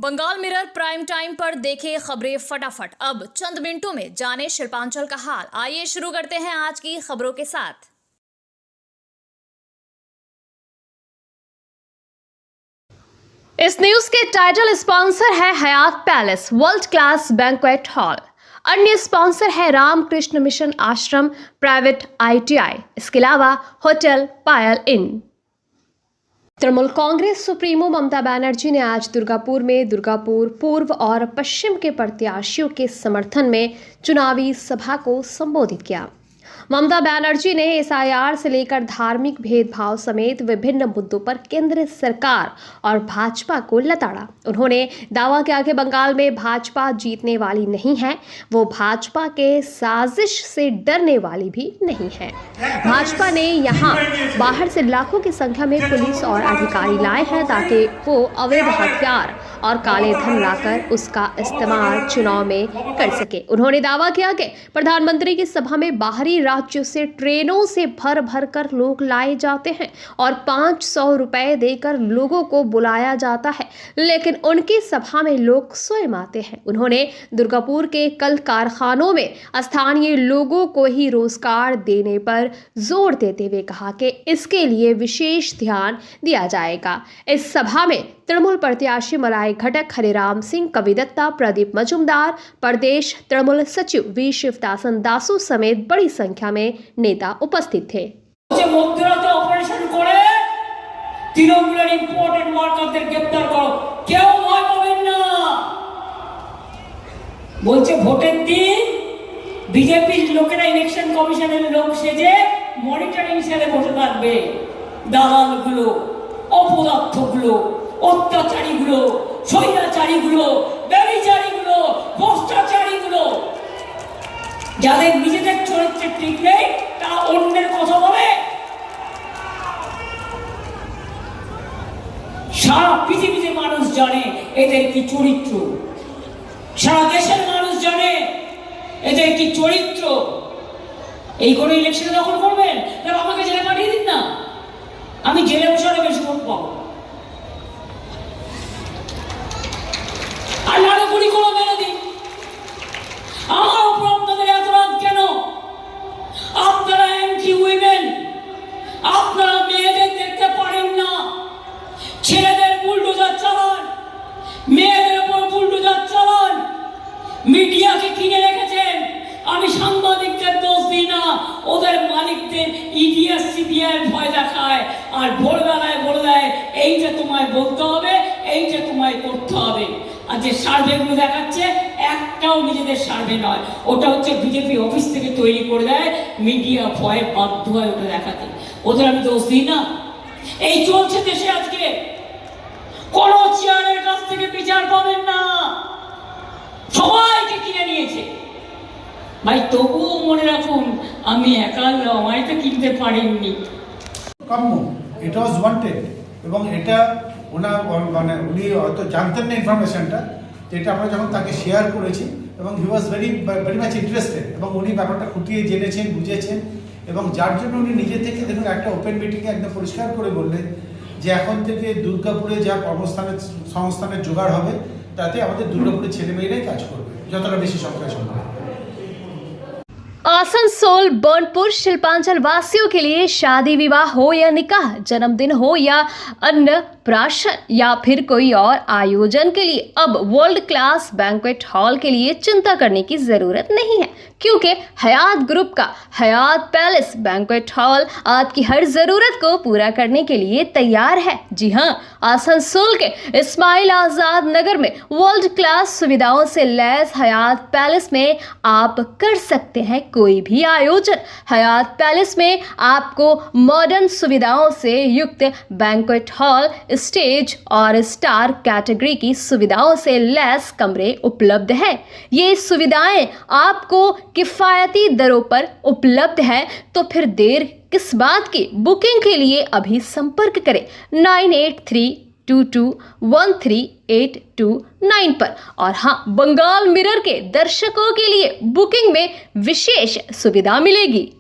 Bengal mirror prime time पर देखे खबरें फटाफट। अब चंद मिनटों में जाने शिल्पांचल का हाल। आइए शुरू करते हैं आज की खबरों के साथ। इस न्यूज के टाइटल स्पॉन्सर है Hayat palace world class banquet hall. अन्य स्पॉन्सर है रामकृष्ण मिशन आश्रम प्राइवेट ITI। इसके अलावा hotel Payal inn. Trinamool Congress supremo Mamata Banerjee ने आज दुर्गापुर पूर्व और पश्चिम के प्रत्याशियों के समर्थन में चुनावी सभा को संबोधित किया। ममता बनर्जी ने SIR से लेकर धार्मिक भेदभाव समेत विभिन्न मुद्दों पर केंद्र सरकार और भाजपा को लताड़ा। उन्होंने दावा किया कि बंगाल में भाजपा जीतने वाली नहीं है, वो भाजपा के साजिश से डरने वाली भी नहीं है। भाजपा ने यहाँ बाहर से लाखों की संख्या में पुलिस और अधिकारी लाए हैं ताकि वो अवैध हथियार और काले धन लाकर उसका इस्तेमाल चुनाव में कर सके। उन्होंने दावा किया कि प्रधानमंत्री की सभा में बाहरी राज्यों से ट्रेनों से भर भर कर लोग लाए जाते हैं और 500 रुपए देकर लोगों को बुलाया जाता है, लेकिन उनकी सभा में लोग स्वयं आते हैं। उन्होंने दुर्गापुर के कल कारखानों में स्थानीय लोगों को ही रोजगार देने पर जोर देते हुए कहा कि इसके लिए विशेष ध्यान दिया जाएगा। इस सभा में तृणमूल प्रत्याशी मलाई घटक, हरिराम सिंह, कवि दत्ता, प्रदीप मजुमदार, प्रदेश तृणमूल सचिव V शिवदासन दासू समेत बड़ी संख्या में नेता उपस्थित थे। ऑपरेशन करे तृणमूलेर इम्पोर्टेंट वर्करদের গ্রেফতার করো, কেউ ভয় পাবেন না। বলছে ভোটের দিন বিজেপির লোকেরা ইলেকশন কমিশনের লোক সেজে মনিটরিং সেলে বসে থাকবে। দালালগুলো, অপদার্থগুলো, অত্যাচারীগুলো, স্বৈরাচারীগুলো, ব্যভিচারীগুলো, ভ্রষ্টাচারীগুলো, যাদের নিজেদের চরিত্রে ঠিক নেই তারা অন্যের কথা বলে। সারা পৃথিবীতে মানুষ জানে এদের কি চরিত্র, সারা দেশের মানুষ জানে এদের কি চরিত্র। এই করে ইলেকশনে দখল করবেন, তাহলে আমাকে জেলে পাঠিয়ে দিন না, আমি জেলে বসে আরো বেশি ভোট পাবো। আর আরো গুলি করে মেরে দিন। আমার উপর আপনাদের এত রাগ কেন? আপনারা অ্যান্টি উইমেন, আপনারা মেয়েদের দেখতে পারেন না। ছেলেদের বুলডোজার চালান, মেয়েদের উপর বুলডোজার চালান, মিডিয়াকে কিনে রেখেছেন। আমি সাংবাদিকদের দোষ দিই না, ওদের মালিকদের EDR CBI ভয় দেখায় আর ভোরবেলায় বলে দেয় এইটা তোমায় বলতে হবে, এইটা তোমায় করতে হবে। আর যে সার্ভেগুলো দেখাচ্ছে একটাও নিজেদের সার্ভে নয়, ওটা হচ্ছে বিজেপি অফিস থেকে তৈরি করে দেয়, মিডিয়া ভয়ে বাধ্য হয় ওটা দেখাতে। ওদের আমি দোষ দিই না। এই চলছে দেশে আজকে, কোন চেয়ারের কাছ থেকে বিচার পাবেন না, সবাইকে কিনে নিয়েছে। ভাই তবুও মনে রাখুন আমি একা আমায় তো কিনতে পারেননি। কাম্য ইট ওয়াজ ওয়ান্টেড এবং এটা ওনার মানে উনি হয়তো জানতেন না ইনফরমেশনটা, যেটা আমরা যখন তাকে শেয়ার করেছি এবং হি ওয়াজ ভেরি মাচ ইন্টারেস্টেড এবং উনি ব্যাপারটা খুঁটিয়ে জেনেছেন, বুঝেছেন এবং যার জন্য উনি নিজে থেকে দেখুন একটা ওপেন মিটিংয়ে একদম পরিষ্কার করে বললেন যে এখন থেকে দুর্গাপুরে যা সংস্থানের জোগাড় হবে তাতে আমাদের দুর্গাপুরের ছেলেমেয়েরাই কাজ করবে যতটা বেশি সংখ্যা সম্ভব। आसनसोल बर्नपुर शिल्पांचल वासियों के लिए शादी विवाह हो या निकाह, जन्मदिन हो या अन्नप्राशन या फिर कोई और आयोजन के लिए अब वर्ल्ड क्लास बैंक्वेट हॉल के लिए चिंता करने की जरूरत नहीं है, क्योंकि हयात ग्रुप का हयात पैलेस बैंक्वेट हॉल आपकी हर जरूरत को पूरा करने के लिए तैयार है। जी हाँ, आसनसोल के इस्माइल आजाद नगर में वर्ल्ड क्लास सुविधाओं से लैस हयात पैलेस में आप कर सकते हैं कोई भी आयोजन। हयात पैलेस में आपको मॉडर्न सुविधाओं से युक्त बैंक्वेट हॉल, स्टेज और स्टार कैटेगरी की सुविधाओं से लैस कमरे उपलब्ध है। ये सुविधाएं आपको किफ़ायती दरों पर उपलब्ध है, तो फिर देर किस बात की? बुकिंग के लिए अभी संपर्क करें 9832213829 पर। और हाँ, बंगाल मिरर के दर्शकों के लिए बुकिंग में विशेष सुविधा मिलेगी।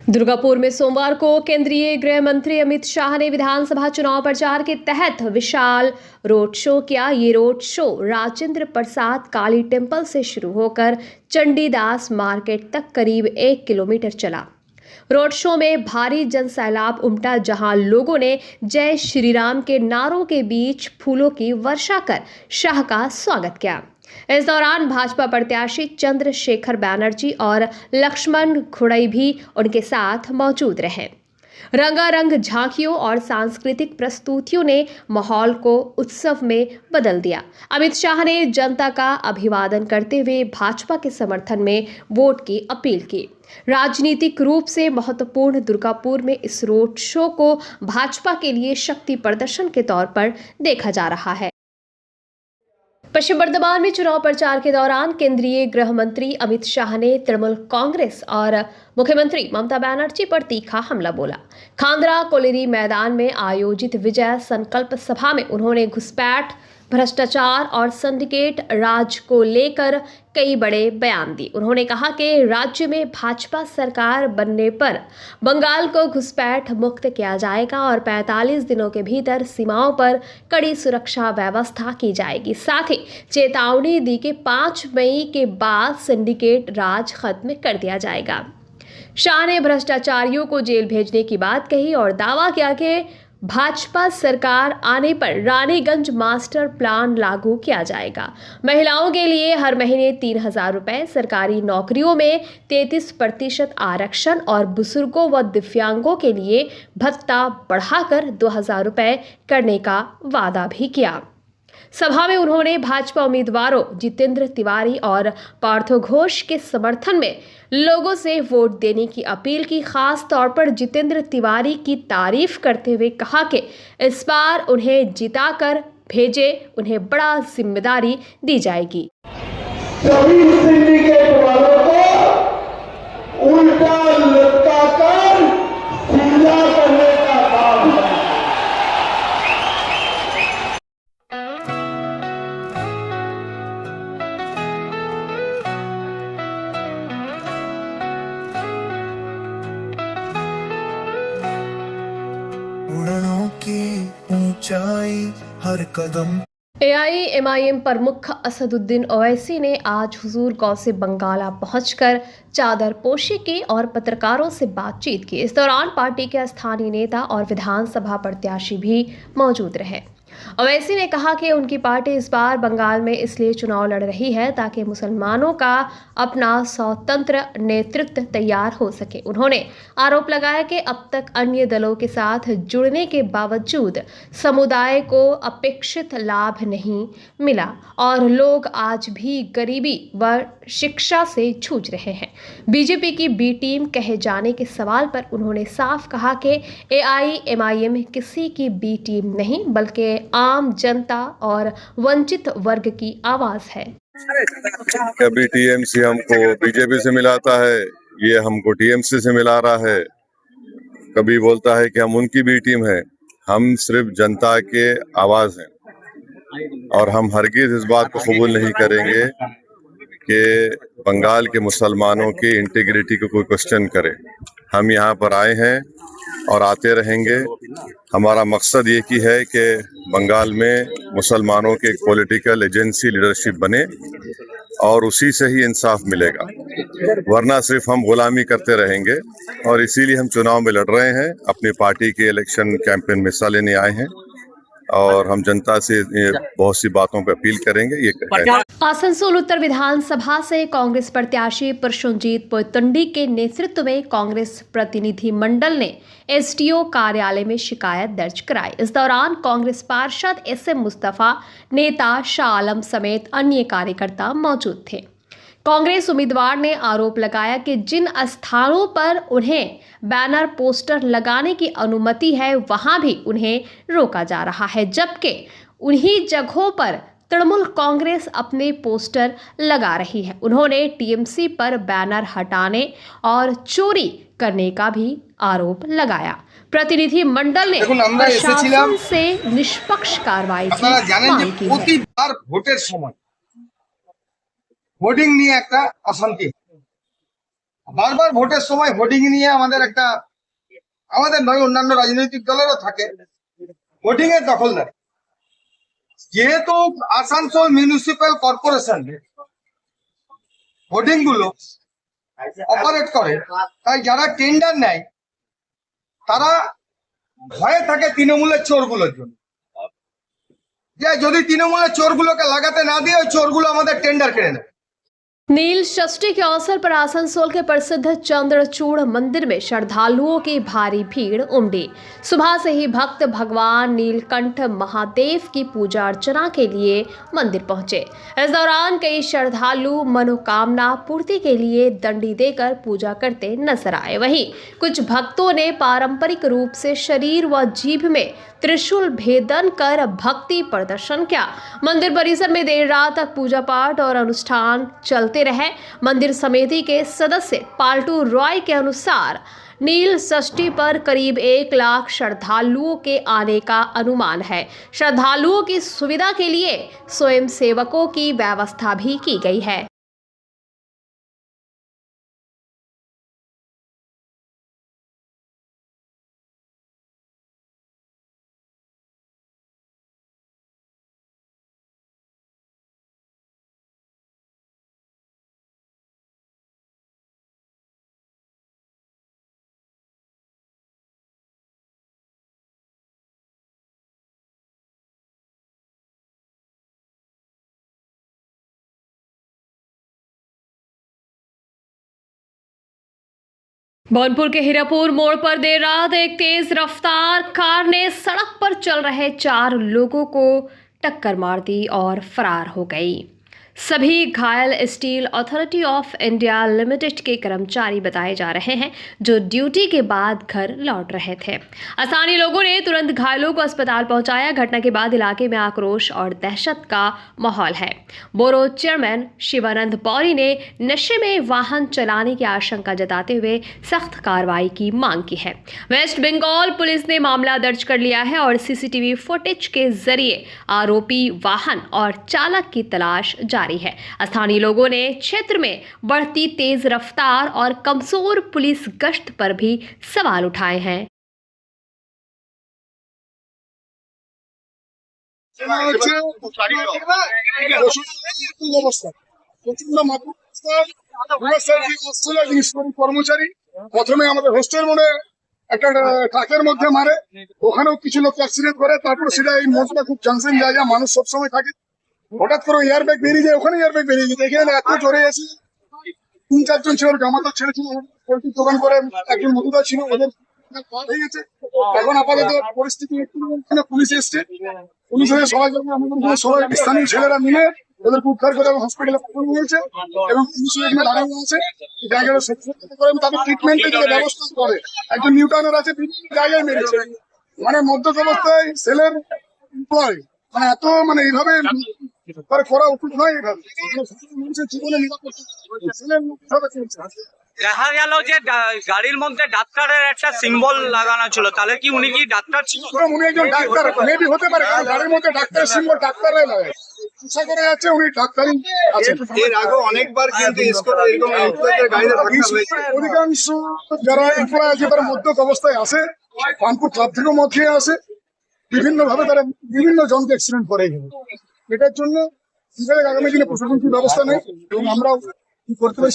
दुर्गापुर में सोमवार को केंद्रीय गृह मंत्री अमित शाह ने विधानसभा चुनाव प्रचार के तहत विशाल रोड शो किया। ये रोड शो राजेंद्र प्रसाद काली टेम्पल से शुरू होकर चंडीदास मार्केट तक करीब 1 किलोमीटर चला। रोड शो में भारी जनसैलाब उमटा, जहां लोगों ने जय श्री राम के नारों के बीच फूलों की वर्षा कर शाह का स्वागत किया। इस दौरान भाजपा प्रत्याशी चंद्रशेखर बैनर्जी और लक्ष्मण खुड़ई भी उनके साथ मौजूद रहे। रंगारंग झांकियों और सांस्कृतिक प्रस्तुतियों ने माहौल को उत्सव में बदल दिया। अमित शाह ने जनता का अभिवादन करते हुए भाजपा के समर्थन में वोट की अपील की। राजनीतिक रूप से महत्वपूर्ण दुर्गापुर में इस रोड शो को भाजपा के लिए शक्ति प्रदर्शन के तौर पर देखा जा रहा है। पश्चिम बर्धमान में चुनाव प्रचार के दौरान केंद्रीय गृह मंत्री अमित शाह ने तृणमूल कांग्रेस और मुख्यमंत्री ममता बनर्जी पर तीखा हमला बोला। खांडरा कोलेरी मैदान में आयोजित विजय संकल्प सभा में उन्होंने घुसपैठ, भ्रष्टाचार और सिंडिकेट राज को लेकर कई बड़े बयान दिए। उन्होंने कहा कि राज्य में भाजपा सरकार बनने पर बंगाल को घुसपैठ मुक्त किया जाएगा और 45 दिनों के भीतर सीमाओं पर कड़ी सुरक्षा व्यवस्था की जाएगी। साथ ही चेतावनी दी कि 5 मई के बाद सिंडिकेट राज खत्म कर दिया जाएगा। शाह ने भ्रष्टाचारियों को जेल भेजने की बात कही और दावा किया कि भाजपा सरकार आने पर रानीगंज मास्टर प्लान लागू किया जाएगा। महिलाओं के लिए हर महीने 3,000 रुपए, सरकारी नौकरियों में 33% आरक्षण और बुजुर्गों व दिव्यांगों के लिए भत्ता बढ़ाकर 2,000 रुपए करने का वादा भी किया। सभा में उन्होंने भाजपा उम्मीदवारों जितेंद्र तिवारी और पार्थो घोष के समर्थन में लोगों से वोट देने की अपील की। खास तौर पर जितेंद्र तिवारी की तारीफ करते हुए कहा कि इस बार उन्हें जिताकर भेजे, उन्हें बड़ा जिम्मेदारी दी जाएगी। सभी सिंडिकेट वालों को उल्टा लटकाकर सीधा करने का काम है। उड़नों की ऊंचाई हर कदम। AIMIM प्रमुख असदुद्दीन ओवैसी ने आज हुजूर गौसे बंगाला पहुंचकर चादर पोशी की और पत्रकारों से बातचीत की। इस दौरान पार्टी के स्थानीय नेता और विधानसभा प्रत्याशी भी मौजूद रहे। ओवैसी ने कहा कि उनकी पार्टी इस बार बंगाल में इसलिए चुनाव लड़ रही है ताकि मुसलमानों का अपना स्वतंत्र नेतृत्व तैयार हो सके। उन्होंने आरोप लगाया कि अब तक अन्य दलों के साथ जुड़ने के बावजूद समुदाय को अपेक्षित लाभ नहीं मिला और लोग आज भी गरीबी व शिक्षा से जूझ रहे हैं। बीजेपी की बी टीम कहे जाने के सवाल पर उन्होंने साफ कहा कि AIMIM किसी की बी टीम नहीं बल्कि आम जनता और वंचित वर्ग की आवाज है। कभी टीएमसी हमको बीजेपी से मिलाता है, ये हमको टीएमसी से मिला रहा है। कभी बोलता है कि हम उनकी बी टीम है। हम सिर्फ जनता के आवाज हैं और हम हरगिज इस बात को कबूल नहीं करेंगे कि बंगाल के मुसलमानों की इंटीग्रिटी को कोई क्वेश्चन करे। हम यहाँ पर आए हैं और आते रहेंगे। हमारा मकसद ये की है कि बंगाल में मुसलमानों की एक पॉलिटिकल एजेंसी लीडरशिप बने और उसी से ही इंसाफ मिलेगा, वरना सिर्फ हम गुलामी करते रहेंगे। और इसीलिए हम चुनाव में लड़ रहे हैं, अपनी पार्टी के इलेक्शन कैंपेन में हिस्सा लेने आए हैं और हम जनता से बहुत सी बातों पर अपील करेंगे। ये आसनसोल उत्तर विधानसभा से कांग्रेस प्रत्याशी प्रशुनजीत पोयतुंडी के नेतृत्व में कांग्रेस प्रतिनिधि मंडल ने SDO कार्यालय में शिकायत दर्ज कराई। इस दौरान कांग्रेस पार्षद SM मुस्तफा, नेता शाह आलम समेत अन्य कार्यकर्ता मौजूद थे। कांग्रेस उम्मीदवार ने आरोप लगाया कि जिन स्थानों पर उन्हें बैनर पोस्टर लगाने की अनुमति है वहां भी उन्हें रोका जा रहा है, जबकि उन्हीं जगहों पर तृणमूल कांग्रेस अपने पोस्टर लगा रही है। उन्होंने टीएमसी पर बैनर हटाने और चोरी करने का भी आरोप लगाया। प्रतिनिधि मंडल ने प्रशासन से निष्पक्ष कार्रवाई की मांग की है। প্রতিবার ভোটের সময় হোর্ডিং নিয়ে একটা অশান্তি, বারবার ভোটের সময় হোর্ডিং নিয়ে আমাদের নয় অন্যান্য রাজনৈতিক দলেরও থাকে হোর্ডিং এর দখলদারি। যেহেতু আসানসোল মিউনিসিপ্যাল কর্পোরেশন হোর্ডিং গুলো অপারেট করে, তাই যারা টেন্ডার নেয় তারা ভয়ে থাকে তৃণমূলের চোরগুলোর জন্য, যে যদি তৃণমূলের চোরগুলোকে লাগাতে না দিয়ে ওই চোরগুলো আমাদের টেন্ডার কেড়ে নেবে। नील षष्ठी के अवसर पर आसनसोल के प्रसिद्ध चंद्रचूड़ मंदिर में श्रद्धालुओं की भारी भीड़ उमड़ी। सुबह से ही भक्त भगवान नीलकंठ महादेव की पूजा अर्चना के लिए मंदिर पहुंचे। इस दौरान कई श्रद्धालु मनोकामना पूर्ति के लिए दंडी देकर पूजा करते नजर आए। वहीं कुछ भक्तों ने पारंपरिक रूप से शरीर व जीभ में त्रिशूल भेदन कर भक्ति प्रदर्शन किया। मंदिर परिसर में देर रात तक पूजा पाठ और अनुष्ठान चलते रहे। मंदिर समिति के सदस्य पाल्टू रॉय के अनुसार नील षष्ठी पर करीब 1 लाख श्रद्धालुओं के आने का अनुमान है। श्रद्धालुओं की सुविधा के लिए स्वयं सेवकों की व्यवस्था भी की गई है। भोनपुर के हीरापुर मोड़ पर देर रात एक तेज रफ्तार कार ने सड़क पर चल रहे 4 लोगों को टक्कर मार दी और फरार हो गई। सभी घायल steel authority of India limited के कर्मचारी बताए जा रहे हैं, जो ड्यूटी के बाद घर लौट रहे थे। स्थानीय लोगों ने तुरंत घायलों को अस्पताल पहुंचाया। घटना के बाद इलाके में आक्रोश और दहशत का माहौल है। बोरो चेयरमैन शिवानंद पौरी ने नशे में वाहन चलाने की आशंका जताते हुए सख्त कार्रवाई की मांग की है। वेस्ट बंगाल पुलिस ने मामला दर्ज कर लिया है और सीसीटीवी फुटेज के जरिए आरोपी वाहन और चालक की तलाश जारी है। स्थानीय लोगों ने क्षेत्र में बढ़ती तेज रफ्तार और कमजोर पुलिस गश्त पर भी सवाल उठाए हैं। কর্মচারী প্রথমে আমাদের হোস্টেল মনে একটা ট্রাকের মধ্যে মারে, ওখানেও কিছু লোক অ্যাক্সিডেন্ট করে, তারপরে সেটা এই মোড়টা খুব জাংশন জায়গা, মানুষ সবসময় থাকে। হঠাৎ করে এয়ার ব্যাগ বেরিয়ে যায়, ওখানে এয়ার ব্যাগ বেরিয়ে গেছে। এখানে এত জোরে আছে, 3-4 জন ছিল, জামাতার ছেলে ছিল, পোল্ট্রির দোকান করে একজন মধুদার ছিল, ওদের হয়ে গেছে। এখন আপাতত পরিস্থিতি একটু পুলিশ এসছে, পুলিশ হয়ে সবাই সবাই স্থানীয় ছেলেরা মিলে ওদেরকে উদ্ধার করে হসপিটালে পাঠানো হয়েছে এবং পুলিশ এখানে দাঁড়ানো আছে। জায়গাটা তাদের ট্রিটমেন্টের ব্যবস্থা করে। একজন নিউটাউনের আছে, বিভিন্ন জায়গায় মেরেছে, মানে মদ্যপ অবস্থায় সেলের এমপ্লয়, মানে এত মানে এইভাবে করা উচিত নয়। এইভাবে মানুষের জীবনে নিরাপত্তা দেখা গেল যে গাড়ির মধ্যে ডাক্তারের একটা সিম্বল লাগানো ছিল, তাহলে কি উনি কি ডাক্তার ছিল? উনি একজন ডাক্তার মেবি হতে পারে, কারণ গাড়ির মধ্যে ডাক্তারের সিম্বল ডাক্তাররাই লাগে। চিকিৎসা করে যাচ্ছে, উনি ডাক্তারই আছেন। এর আগে অনেকবার কিন্তু এরকম এমপ্লয়ীদের গাড়িতে ধাক্কা হয়েছে। অধিকাংশ যারা এমপ্লয় আছে তারা মদ্যপ অবস্থায় আসে, পানপুর ক্লাব থেকেও মদ খেয়ে আসে, বিভিন্ন ভাবে তারা বিভিন্ন জনকে অ্যাক্সিডেন্ট করে। এটার জন্য আগামী দিনে প্রশাসন কি ব্যবস্থা নেই এবং আমরাও কি করতে পারি।